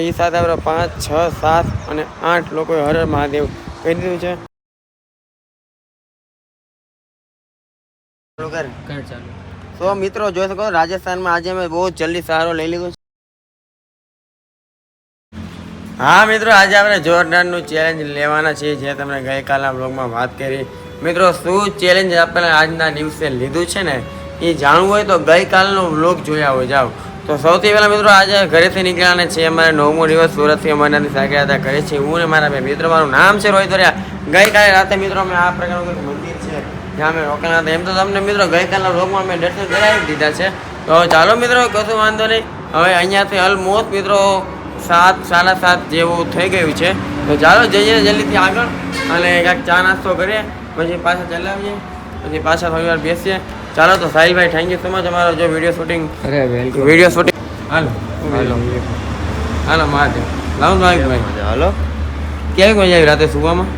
એ સાથે આપણે 5, 6, 7 અને 8 લોકોએ હર હર મહાદેવ કહી દીધું છે. તો મિત્રો જોઈ શકો રાજસ્થાનમાં આજે અમે બહુ જલ્દી સહારો લઈ લીધો છે. હા મિત્રો, આજે આપણે જોરદારનું ચેલેન્જ લેવાના છીએ, જે તમને ગઈકાલના બ્લોગમાં વાત કરી. મિત્રો શું ચેલેન્જ આપણે આજના દિવસે લીધું છે ને એ જાણવું હોય તો ગઈકાલનો બ્લોગ જોયા હોય જાઓ. તો સૌથી પહેલાં મિત્રો આજે ઘરેથી નીકળ્યા છે. અમારે 9મો દિવસ સુરતથી અમારાથી સાયકલ યાત્રા કરે છે. હું ને મારા બે મિત્રો, મારું નામ છે રોહિત દરિયા. ગઈકાલે રાતે મિત્રો અમે આ પ્રકારનું કંઈક મંદિર છે જ્યાં અમે રોકાણા હતા. એમ તો તમને મિત્રો ગઈકાલના બ્લોગમાં અમે દર્શન કરાવી દીધા છે. તો ચાલો મિત્રો, કશું વાંધો નહીં. હવે અહીંયાથી ઓલમોસ્ટ મિત્રો 7, 7:30 જેવું થઈ ગયું છે. તો ચાલો જઈએ જલ્દીથી આગળ અને કાંઈક ચા નાસ્તો કરીએ, પછી પાછા ચલાવીએ, પછી પાછા થોડી વાર બેસીએ. ચાલો તો સાહિલભાઈ, થેન્ક યુ સો મચ અમારો જો વિડીયો શૂટિંગ હાલો હાલો મહાદેવ લાવો ભાઈ. હાલો, કેવી મજા આવી રાતે સુવામાં?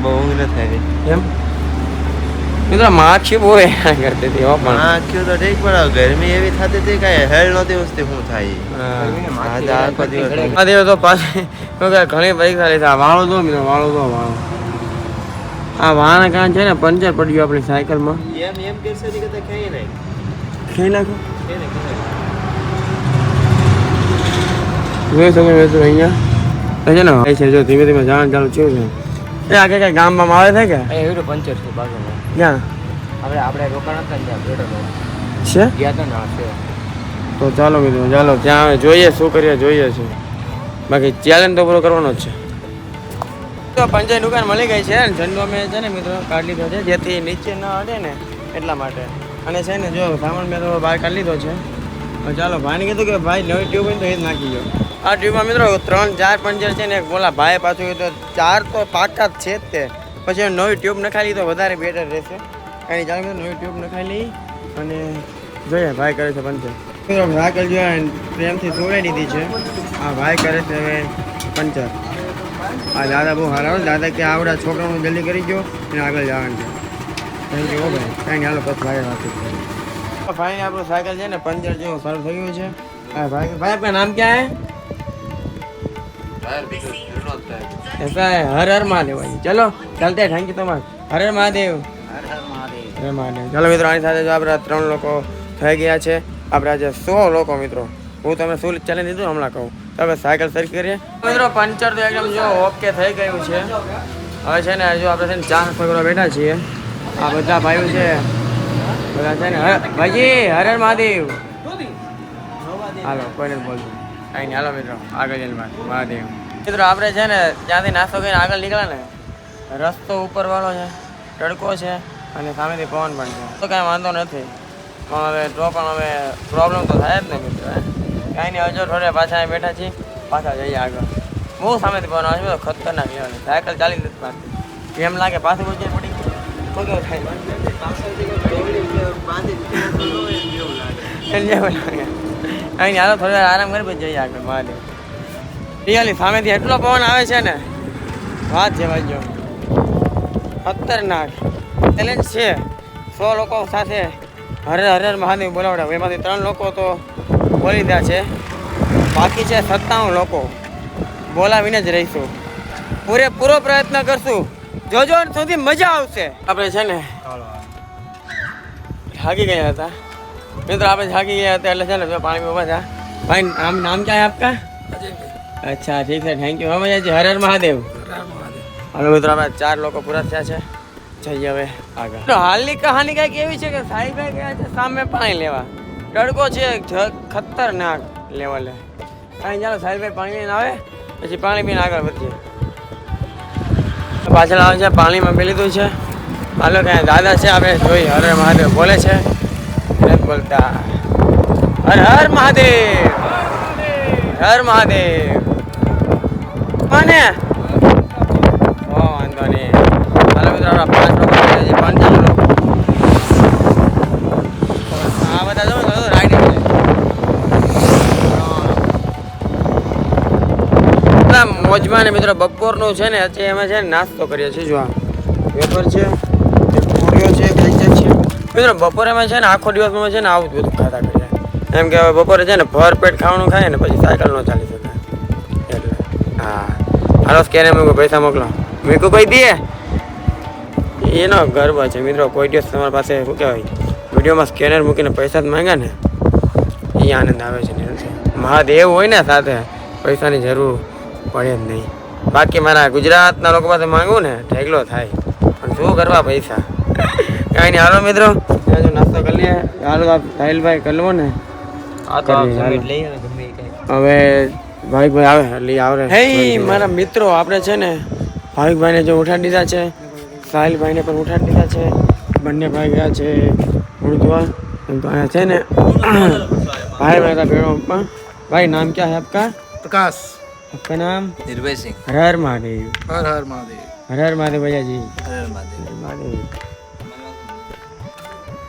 બહુ ઊંઘ નથી આવી. એમ મિત્રો માખી બહુ હેરાન કરતી હતી. માખી તો ઠીક, પણ ગરમી એવી થતી હતી કાંઈ હેલ નહોતી ઉસતી. શું થાય આખો દિવસ મહાદેવ તો પાછી ઘણી પરીક્ષા લીધા. વાળો જો મિત્રો, વાળો આ વાળા કાં છે ને પંચર પડી ગયું આપણી સાયકલમાં. એમ કેસે કે ખાઈ નાખો જોઈ શકો મિત્રો. અહીંયા છે ને છે જો ધીમે ધીમે જવાનું ચાલુ થયું છે. એ આગળ કઈ ગામમાં આવે છે કે એવું પંચર છે બાજુમાં. ક્યાં આપણે રોકાણ હતા ને ત્યાં છે ગયા હતા ને છે. તો ચાલો મિત્રો, ચાલો ત્યાં જોઈએ શું કરીએ જોઈએ છે. બાકી ચેલેન્જ તો પૂરો કરવાનો જ છે. તો પંચાયત દુકાન મળી ગઈ છે. ઝંડો અમે છે ને મિત્રો કાઢી લીધો છે, જેથી નીચે ન અડે ને એટલા માટે. અને છે ને જો સામાન મેં તો બહાર કાઢી લીધો છે. ચાલો ભાઈને કીધું કે ભાઈ નવી ટ્યુબ હોય તો એ જ નાખી ગયો. આ ટ્યુબમાં મિત્રો 3, 4 પંચર છે ને. બોલા ભાઈ પાછું તો 4 તો પાકા જ છે જ તે. પછી નવી ટ્યુબ નખાઈ લીધી તો વધારે બેટર રહેશે. કાંઈ ચાલો મિત્રો નવી ટ્યુબ નખાઈ લઈ અને જોઈએ ભાઈ કરે છે પંચર. મિત્રો સાયકલ જો પ્રેમથી છોડાઈ દીધી છે. આ ભાઈ કરે છે હવે પંચર. આ દાદા બહુ સારા હોય. દાદા કે આવડા છોકરાનું જલ્દી કરી ગયો અને આગળ જવાનું છે. થેન્ક યુ ભાઈ. કાંઈ નહીં હાલો પછી ભાઈ વાત. ભાઈ આપણું સાયકલ છે ને પંચર જેવું સારું થઈ ગયું છે. હા ભાઈ, ભાઈ આપકા નામ क्या है? ऐसा है, हर हर महादेव भाई. चलो चलते हैं. Thank you so much. हर हर महादेव. હર મહાદેવ. ચાલો મિત્રો, આની સાથે જો આપણે 3 લોકો થઈ ગયા છે. આપણે આજે 100 લોકો મિત્રો. હું તમને શું ચેલેન્જ દીધું હમણાં કહું. તો હવે સાયકલ સર્ચ કરીએ મિત્રો. પંચર તો એકદમ જો ઓકે થઈ ગયું છે. હવે છે ને જો આપણે છે ને ચા પકડવા બેઠા છીએ. આ બધા ભાઈઓ છે, બધા છે ને ભાઈજી હર હર મહાદેવ. હાલો કોઈને બોલજો કાંઈ નહીં. હાલો મિત્રો આગળ જઈને મહાદેવ. મિત્રો આપણે છે ને ત્યાંથી નાસ્તો કરીને આગળ નીકળ્યા ને. રસ્તો ઉપરવાળો છે, તડકો છે અને સામેથી પવન પણ છે. તો કાંઈ વાંધો નથી, પણ હવે તો પણ હવે પ્રોબ્લેમ તો થાય જ ને મિત્રો. કાંઈ નહીં, હજુ થોડે પાછા અહીં બેઠા છીએ. પાછા જઈએ આગળ. બહુ સામેથી પવન આવે છે, ખતરનાક લેવાની. સાયકલ ચાલી નથી પાડતી. એમ લાગે પાછું પડી પડી કેવું થાય. કાંઈ નહીં હાલો થોડી વાર આરામ કરી પછી જઈએ આગળ મહાદેવ. રિયલી સામેથી એટલો પવન આવે છે ને વાત છે ભાઈ. જો ખતરનાક ચેલેન્જ છે. 100 લોકો સાથે હર હર મહાદેવ બોલાવડાવ. એમાંથી 3 લોકો તો બોલી દે છે. બાકી છે 97 લોકો. બોલાવીને જ રહીશું. પૂરેપૂરો પ્રયત્ન કરશું. જોજો સુધી મજા આવશે. આપણે છે ને થાકી ગયા હતા મિત્રો. આપણે થાકી ગયા હતા એટલે છે ને પાણી ઉભા થયા. ભાઈ નામ क्या है आपका? अच्छा ठीक है, थैंक यू. हम हर हर महादेव. હાલો મિત્રો, આપણે 4 લોકો પૂરા થયા છે. જઈએ હવે આગળ. હાલની કહાની કંઈક એવી છે કે સાહેબભાઈ ગયા છે સામે પાણી લેવા. તડકો છે ખતરનાક લેવલે. કાંઈ ચાલો સાહેબભાઈ પાણી લઈને આવે પછી પાણી પીને આગળ વધીએ. પાછળ આવે છે પાણીમાં પી લીધું છે. હાલો કાંઈ દાદા છે આપણે જોઈ હર હર મહાદેવ બોલે છે. બોલતા હર હર મહાદેવ, હર મહાદેવ. અને વાંધો નહીં. હાલો મિત્રો, આપણા 5 લોકો 5 લોકો આ બધા જો રાઈડિંગ છે મોજમાં ને મિત્રો. બપોરનું છે ને અત્યારે એમાં છે ને નાસ્તો કરીએ છીએ. જો આ વેફર છે, પૂરીઓ છે, ખાઈ છે મિત્રો. બપોરે એમાં છે ને આખો દિવસમાં છે ને આવું બધું ખાતા કરીએ. એમ કે બપોરે છે ને ભર પેટ ખાવાનું ખાય ને પછી સાયકલ ન ચાલી શકે. હાલો સ્કેનર મૂકો, પૈસા મોકલો. મૂકું કોઈ દે એનો ગર્વ છે મિત્રો. કોઈ દિવસ તમારી પાસે શું કહેવાય વિડીયોમાં સ્કેનર મૂકીને પૈસા જ માંગ્યા ને એ આનંદ આવે છે. મહાદેવ હોય ને સાથે પૈસાની જરૂર પડે જ નહીં. બાકી મારા ગુજરાતના લોકો પાસે માંગવું ને ઢેગલો થાય, પણ શું કરવા પૈસા. કાંઈ નહીં, હાલો મિત્રો જો નાસ્તો કરી લઈએ. હાલો સાહિલભાઈ કરી લો ને. હવે ભાવિકભાઈ આવે લઈ આવે. હે મારા મિત્રો, આપણે છે ને ભાવિકભાઈને જો ઉઠાડી દીધા છે, સાહિલભાઈને પણ ઉઠાડી દીધા છે. બંને ભાઈ ગયા છે ઉડવા. એમ તો અહીંયા છે ને भाई मेरा पेड़ों पर भाई नाम क्या है आपका? प्रकाश। आपका नाम? निर्भय सिंह। हर हर महादेव। हर हर महादेव। हर हर महादेव भैया जी। हर हर महादेव।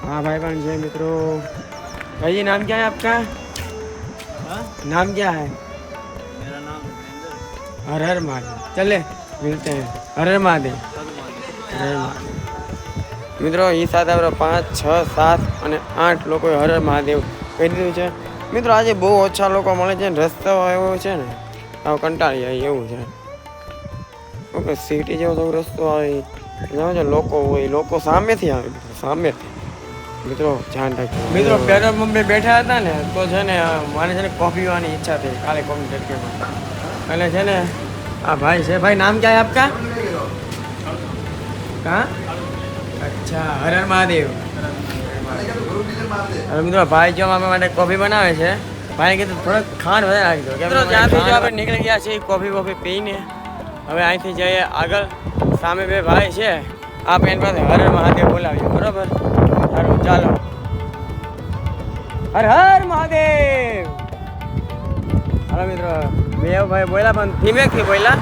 हाँ भाई बहन जय मित्रों। भाई नाम क्या है आपका? नाम क्या है? मेरा नाम हर हर महादेव। चले मिलते हैं। हर हर महादेव। हर हर महादेव મિત્રો. એ સાથે આપણે 5, 6, 7 અને 8 લોકોએ હર હર મહાદેવ કહી દીધું છે મિત્રો. આજે બહુ ઓછા લોકો મળે છે. રસ્તો એવો છે ને આવો કંટાળી જાય એવું છે. ઓકે સિટી જેવો થોડો રસ્તો આવે જાઓ છો, લોકો હોય, લોકો સામેથી આવે સામેથી. મિત્રો ધ્યાન રાખજો મિત્રો. પેટ્રોલ પંપે બેઠા હતા ને તો છે ને મારે છે ને કોફી પીવાની ઈચ્છા થઈ કાલે કોફી ટટકેમાં. એટલે છે ને આ ભાઈ છે. ભાઈ નામ ક્યાં है आपका? कहाँ? અચ્છા હર હર મહાદેવ. હવે મિત્રો ભાઈ જો અમારા માટે કોફી બનાવે છે. ભાઈ કીધું થોડોક ખાંડ વધારે નાખી દો. મિત્રો ત્યાંથી જો આપણે નીકળી ગયા છીએ કોફી પીને. હવે અહીંથી જઈએ આગળ. સામે બે ભાઈ છે, આપણે એની પાસે હર હર મહાદેવ બોલાવીએ. બરોબર, સારું ચાલો. હર હર મહાદેવ. હાલો મિત્રો, બે ભાઈ બોલ્યા પણ ધીમેકથી બોલ્યા.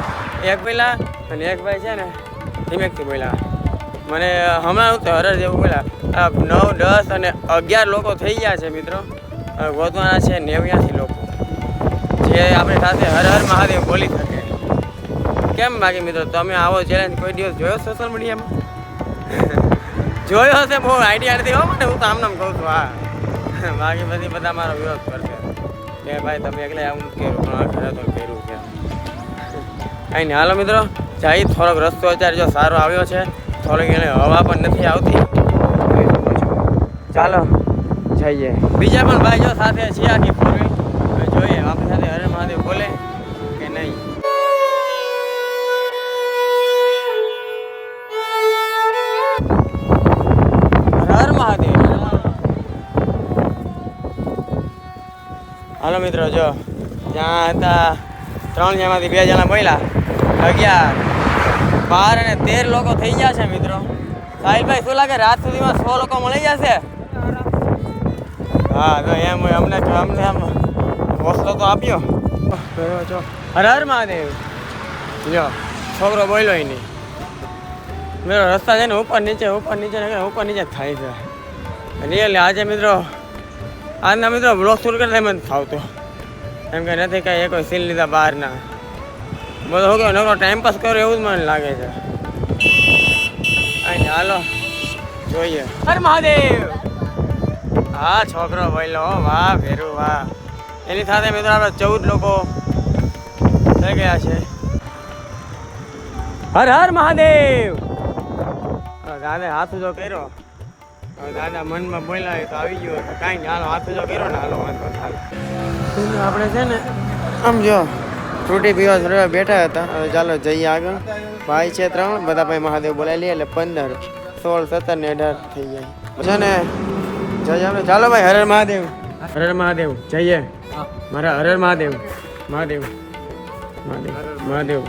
એક બોલ્યા અને એક ભાઈ છે ને ધીમેકથી બોલ્યા. મને હમણાં હર હર જેવું બોલ્યા. 9, 10 અને 11 લોકો થઈ ગયા છે મિત્રો. ગોતવાના છે 89 લોકો જે આપણી સાથે હર હર મહાદેવ બોલી શકે. કેમ બાકી મિત્રો તમે આવો ચેલેન્જ કોઈ દિવસ જોયો સોશિયલ મીડિયામાં? જોયો હશે, બહુ આઈડિયા નથી હો મને. હું તો આમ નામ કહું છું. હા બાકી બધી બધા મારો વિરોધ કરશે કે ભાઈ તમે એકલા આવું કર્યું, પણ આ ઘરે તો કર્યું છે. કાંઈ નહીં, હાલો મિત્રો જાય. થોડોક રસ્તો અત્યારે જો સારો આવ્યો છે, થોડીક એને હવા પણ નથી આવતી. ચાલો જઈએ. બીજા પણ ભાઈ જો સાથે છીએ આખી ફોરવી. જોઈએ આપણી સાથે હર મહાદેવ બોલે કે નહીં. હર મહાદેવ. હાલો મિત્રો જો જ્યાં હતા 3 જણામાંથી 2 જણા બોલ્યા. 11, 12 અને 13 લોકો થઈ ગયા છે મિત્રો. સાહિલભાઈ શું લાગે રાત સુધીમાં 100 લોકો મળી જશે? હા તો એમ હોય. અમને આમ હોસલો તો આપ્યો. હર હર મહાદેવ. લ્યો છોકરો બોલ્યો નહીં. મિત્રો રસ્તા છે ને ઉપર નીચે થાય છે રિયલી. આજે મિત્રો આજના મિત્રો બ્લોગ શૂટ કરતા એમ જ થાવતો, એમ કે નથી કાંઈ કોઈ સીન લીધા બહારના. બધો શું કહેવાય નકરો ટાઈમપાસ કરો એવું જ મને લાગે છે. અહીં હાલો જોઈએ. હર મહાદેવ. હા છોકરો બોલ્યો. વાહ ભેરું વાહ. એની સાથે મિત્રો આપણે 14 લોકો થઈ ગયા છે. હર હર મહાદેવ. દાદા હાથ જો કર્યો. દાદા મનમાં બોલાય તો આવી ગયો. કાંઈ નહીં, હાલો હાથ જો કર્યો ને હાલો વાંધો થાય. આપણે છે ને આમ જો ફ્રૂટી પીવા થોડા બેઠા હતા. હવે ચાલો જઈએ આગળ. ભાઈ છે 3, બધા ભાઈ મહાદેવ બોલાવી લઈએ એટલે 15, 16, 17 ને 18 થઈ જાય છે ને. જઈએ આપણે. ચાલો ભાઈ હર હર મહાદેવ. હર હર મહાદેવ જઈએ. મારા હર હર મહાદેવ. મહાદેવ મહાદેવ મહાદેવ.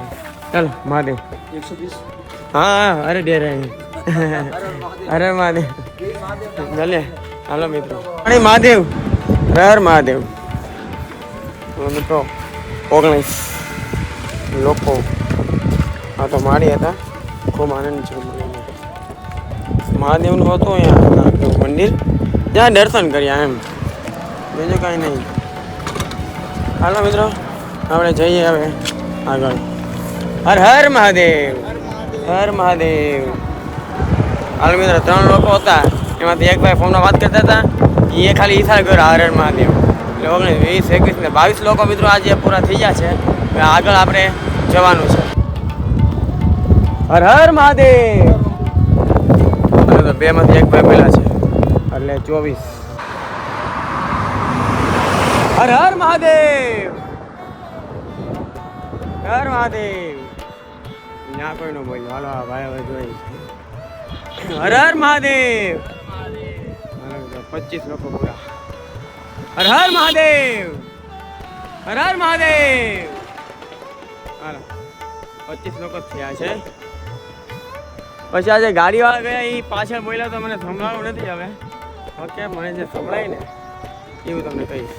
ચાલો મહાદેવ 120. હા અરે ડે રહે. હર મહાદેવ. ચાલે હાલો મિત્રો. મહાદેવ હર હર મહાદેવ. મિત્રો 19 લોકો આ તો મારી હતા. ખૂબ આનંદ છે મને. મહાદેવનું હતું અહીંયા મંદિર, ત્યાં દર્શન કર્યા એમ, બીજું કાંઈ નહીં. હાલો મિત્રો આપણે જઈએ હવે આગળ. હર હર મહાદેવ. હર મહાદેવ. હાલો મિત્રો 3 લોકો હતા. એમાંથી એક ભાઈ ફોનમાં વાત કરતા હતા. એ ખાલી ઈશારો કર્યો હર હર મહાદેવ. એટલે 19, 20, 21 ને 22 લોકો મિત્રો આજે પૂરા થઈ ગયા છે. આગળ આપણે જવાનું છે. હર હર મહાદેવ. હવે તો બે માંથી એક ભાઈ પેલા છે એટલે 24. હર હર મહાદેવ. હર મહાદેવ. ના કોઈ નો બોલ્યો. હાલો આ ભાઈ હવે જોઈ. હર હર મહાદેવ. 25 લોકો પૂરા. હર હર મહાદેવ. હર હર મહાદેવ. હાલો 25 લોકો થયા છે. પછી આજે ગાડીવાળા ગયા એ પાછળ બોલ્યા તો મને સંભળાવું નથી હવે. ઓકે મને જે સંભળાય ને એવું તમને કહીશ.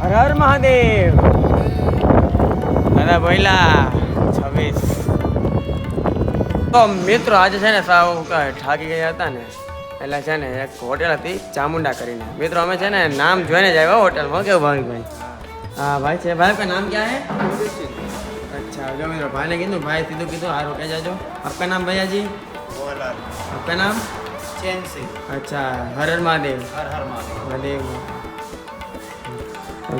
હર હર મહાદેવ. દાદા બોલ્યા 26. તો મિત્રો આજે છે ને સાવ ઠાકી ગયા હતા ને એટલે છે ને એક હોટેલ હતી ચામુંડા કરીને. મિત્રો અમે છે ને નામ જોઈને જ આવ્યા હોટલમાં. કેવું ભાવિકભાઈ? હા ભાઈ છે. ભાઈ કા નામ ક્યાં હે? अच्छा जो मेरे भाई ने कीधु भाई सीधू कीधु हारो कह जाजो. आपका नाम भैया जी? आपका नाम? चैन सिंह. अच्छा हर हर महादेव. हर हर महादेव. મહાદેવ.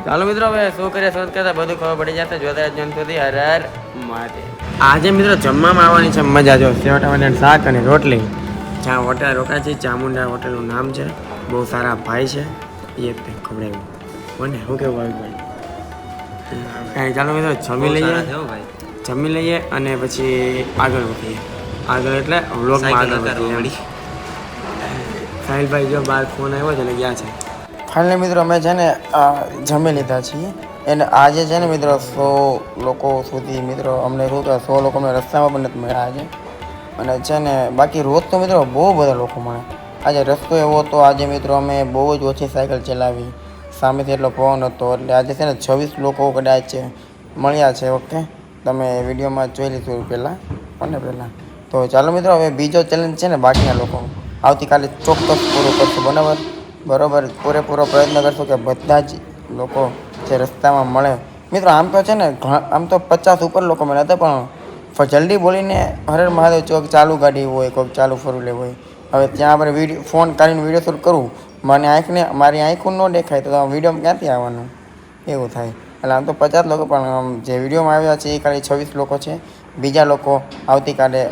ચાલો મિત્રો હવે શું કરીએ શું કરતા બધું ખબર પડી જશે. જોતા જ સુધી હર હર મહાદેવ. આજે મિત્રો જમવામાં આવવાની છે મજા. જો સેવ ટમાટર શાક અને રોટલી. જ્યાં હોટેલ રોકાય છે ચામુંડા હોટલનું નામ છે. બહુ સારા ભાઈ છે એ ખવડાવ્યું મને. શું કેવું ભાઈ? કાંઈ ચાલો મિત્રો જમી લઈએ. જમી લઈએ અને પછી આગળ વધીએ. આગળ એટલે વ્લોગમાં આગળ વધીએ. સાહિલભાઈ જો બહાર ફોન આવ્યો છે ને ગયા છે. ફાઇનલી મિત્રો અમે છે ને જમી લીધા છીએ અને આજે છે ને મિત્રો 100 લોકો સુધી મિત્રો અમને શું કહેવાય 100 લોકો અમને રસ્તામાં પણ નથી મળ્યા આજે. અને છે ને બાકી રોજ તો મિત્રો બહુ બધા લોકો મળે. આજે રસ્તો એવો હતો આજે મિત્રો અમે બહુ જ ઓછી સાયકલ ચલાવી. સામેથી એટલો પવન હતો એટલે આજે છે ને 26 લોકો કદાચ મળ્યા છે. ઓકે તમે વિડીયોમાં જોઈ લીધું પહેલાં. તો ચાલો મિત્રો હવે બીજો ચેલેન્જ છે ને બાકીના લોકો આવતીકાલે ચોક્કસ પૂરો કરશું. બરાબર પૂરેપૂરો પ્રયત્ન કરશું કે બધા જ લોકો જે રસ્તામાં મળે. મિત્રો આમ તો છે ને આમ તો 50 ઉપર લોકો મળ્યા હતા પણ જલ્દી બોલીને હર હર મહાદેવ ચોક ચાલુ ગાડી હોય કોઈક ચાલુ ફોરવ્હીલર હોય. હવે ત્યાં આપણે ફોન કાઢીને વિડીયો શૂટ કરવું મારી આંખો ન દેખાય તો વિડીયોમાં ક્યાંથી આવવાનું એવું થાય. એટલે આમ તો 50 લોકો પણ જે વિડીયોમાં આવ્યા છે એ ખાલી 26 લોકો છે. બીજા લોકો આવતીકાલે